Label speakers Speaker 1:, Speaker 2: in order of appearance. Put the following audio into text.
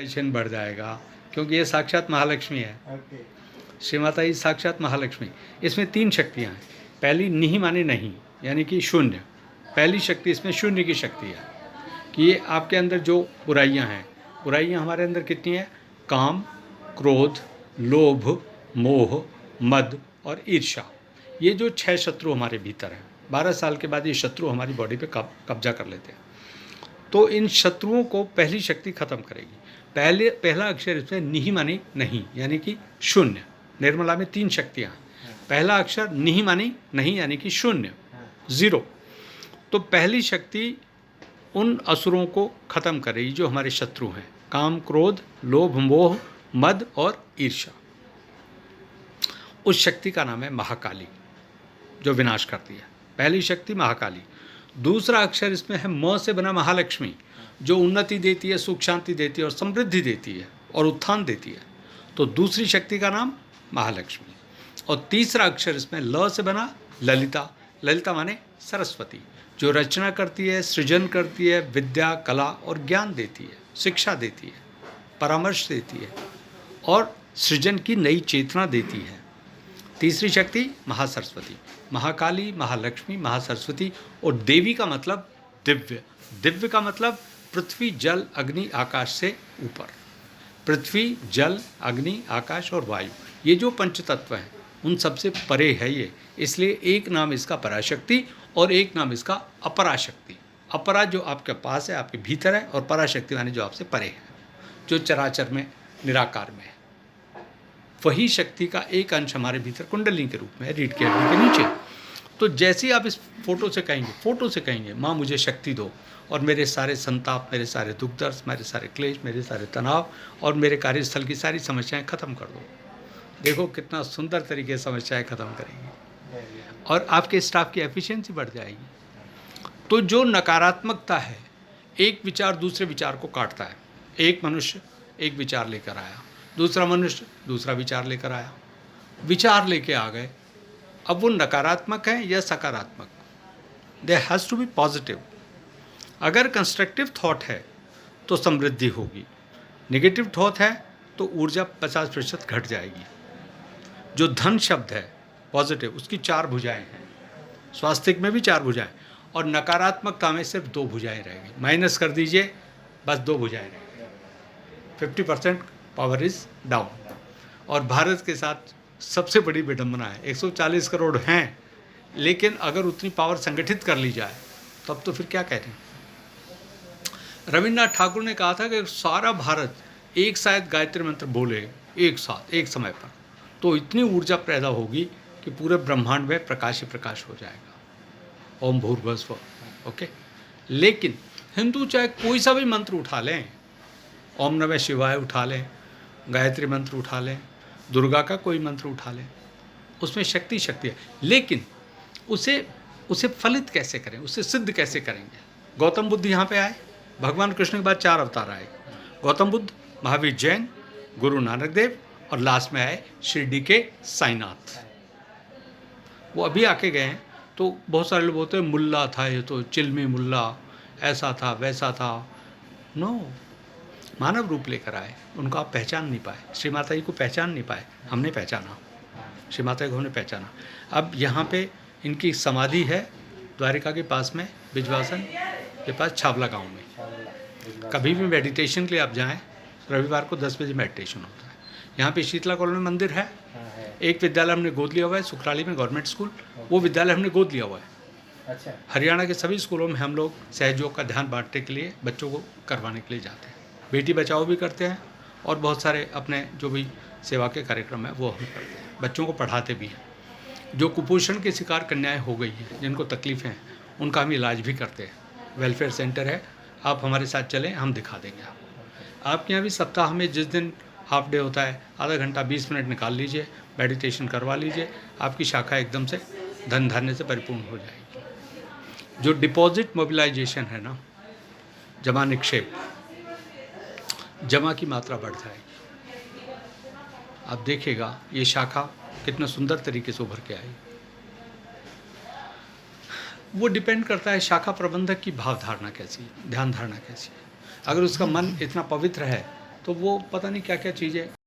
Speaker 1: Visualisation बढ़ जाएगा, क्योंकि ये साक्षात महालक्ष्मी है।
Speaker 2: ओके।
Speaker 1: श्री माता जी साक्षात महालक्ष्मी। इसमें 3 शक्तियाँ हैं। पहली निहि माने नहीं, यानी कि शून्य। पहली शक्ति इसमें शून्य की शक्ति है कि ये आपके अंदर जो बुराइयां हैं, बुराइयां हमारे अंदर कितनी हैं? काम, क्रोध, लोभ, मोह, मद और ईर्ष्या। ये जो 6 शत्रु हमारे भीतर हैं, 12 साल के बाद ये शत्रु हमारी बॉडी पे कब्जा कर लेते हैं। तो इन शत्रुओं को पहली शक्ति खत्म करेगी। पहला अक्षर इसमें निहि माने नहीं, यानी कि शून्य। निर्मला में 3 शक्तियाँ हैं। पहला अक्षर निहि माने नहीं, यानी कि शून्य, 0। तो पहली शक्ति उन असुरों को खत्म करेगी जो हमारे शत्रु हैं, काम, क्रोध, लोभ, मोह, मद और ईर्ष्या। उस शक्ति का नाम है महाकाली, जो विनाश करती है। पहली शक्ति महाकाली। दूसरा अक्षर इसमें है म से बना महालक्ष्मी, जो उन्नति देती है, सुख शांति देती है और समृद्धि देती है और उत्थान देती है। तो दूसरी शक्ति का नाम महालक्ष्मी। और तीसरा अक्षर इसमें ल से बना ललिता। ललिता माने सरस्वती, जो रचना करती है, सृजन करती है, विद्या, कला और ज्ञान देती है, शिक्षा देती है, परामर्श देती है और सृजन की नई चेतना देती है। तीसरी शक्ति महासरस्वती। महाकाली, महालक्ष्मी, महासरस्वती। और देवी का मतलब दिव्य। दिव्य का मतलब पृथ्वी, जल, अग्नि, आकाश से ऊपर। पृथ्वी, जल, अग्नि, आकाश और वायु, ये जो पंच तत्व हैं उन सबसे परे है ये। इसलिए एक नाम इसका पराशक्ति और एक नाम इसका अपराशक्ति। अपरा जो आपके पास है, आपके भीतर है, और पराशक्ति माने जो आपसे परे है, जो चराचर में, निराकार में है। वही शक्ति का एक अंश हमारे भीतर कुंडली के रूप में है, रीढ़ की हड्डी के नीचे। तो जैसे ही आप इस फोटो से कहेंगे माँ मुझे शक्ति दो, और मेरे सारे संताप, मेरे सारे दुख दर्द, मेरे सारे क्लेश, मेरे सारे तनाव और मेरे कार्यस्थल की सारी समस्याएं खत्म कर दो, देखो कितना सुंदर तरीके से समस्याएं खत्म करेंगी और आपके स्टाफ की एफिशिएंसी बढ़ जाएगी। तो जो नकारात्मकता है, एक विचार दूसरे विचार को काटता है। एक मनुष्य एक विचार लेकर आया, दूसरा मनुष्य दूसरा विचार लेकर आया, विचार लेके आ गए। अब वो नकारात्मक है या सकारात्मक? There has to be positive. अगर कंस्ट्रक्टिव थॉट है तो समृद्धि होगी, नेगेटिव थॉट है तो ऊर्जा 50% घट जाएगी। जो धन शब्द है पॉजिटिव, उसकी 4 भुजाएं हैं, स्वास्तिक में भी 4 भुजाएं, और नकारात्मकता में सिर्फ 2 भुजाएं रहेगी। माइनस कर दीजिए, बस 2 भुजाएं रहेंगी। 50% पावर इज डाउन। और भारत के साथ सबसे बड़ी विडंबना है, 140 करोड़ हैं, लेकिन अगर उतनी पावर संगठित कर ली जाए तब तो फिर क्या कह रहे हैं। रविन्द्रनाथ ठाकुर ने कहा था कि सारा भारत एक साथ गायत्री मंत्र बोले एक साथ, एक समय पर, तो इतनी ऊर्जा पैदा होगी कि पूरे ब्रह्मांड में प्रकाश ही प्रकाश हो जाएगा। ओम भूर्भुवः। ओके। लेकिन हिंदू चाहे कोई सा भी मंत्र उठा लें, ओम नमः शिवाय उठा लें, गायत्री मंत्र उठा लें, दुर्गा का कोई मंत्र उठा लें, उसमें शक्ति है, लेकिन उसे फलित कैसे करें, उसे सिद्ध कैसे करेंगे। गौतम बुद्ध यहाँ पे आए, भगवान कृष्ण के बाद 4 अवतार आए, गौतम बुद्ध, महावीर जैन, गुरु नानक देव, और लास्ट में आए शिरडी के साईनाथ। वो अभी आके गए हैं। तो बहुत सारे लोग बोलते हैं मुल्ला था ये, तो चिल्मी मुल्ला, ऐसा था वैसा था। नो, मानव रूप लेकर आए, उनको आप पहचान नहीं पाए, श्री माता जी को पहचान नहीं पाए, हमने पहचाना, श्री माता जी को हमने पहचाना। अब यहाँ पे इनकी समाधि है द्वारिका के पास में, बिजवासन के पास, छावला गांव में। कभी भी मेडिटेशन के लिए आप जाएं, रविवार को 10 बजे मेडिटेशन होता है। यहाँ पे शीतला कॉलोनी में मंदिर है, एक विद्यालय हमने गोद लिया हुआ है सुखराली में, गवर्नमेंट स्कूल, वो विद्यालय हमने गोद लिया हुआ है।
Speaker 2: अच्छा।
Speaker 1: हरियाणा के सभी स्कूलों में हम लोग सहयोग का ध्यान बांटने के लिए बच्चों को करवाने के लिए जाते हैं। बेटी बचाओ भी करते हैं और बहुत सारे अपने जो भी सेवा के कार्यक्रम है वो हम करते हैं, बच्चों को पढ़ाते भी हैं। जो कुपोषण के शिकार कन्याएं हो गई हैं, जिनको तकलीफ़ें हैं, उनका हम इलाज भी करते हैं। वेलफेयर सेंटर है, आप हमारे साथ चलें, हम दिखा देंगे आपके यहाँ भी सप्ताह में जिस दिन हाफ डे होता है, आधा घंटा 20 मिनट निकाल लीजिए, मेडिटेशन करवा लीजिए, आपकी शाखा एकदम से धन धान्य से परिपूर्ण हो जाएगी। जो डिपॉजिट मोबिलाइजेशन है ना, जमा निक्षेप, जमा की मात्रा बढ़ जाएगी। आप देखिएगा ये शाखा कितना सुंदर तरीके से उभर के आई। वो डिपेंड करता है शाखा प्रबंधक की भाव धारणा कैसी है, ध्यान धारणा कैसी है। अगर उसका मन इतना पवित्र है तो वो पता नहीं क्या क्या चीज़ें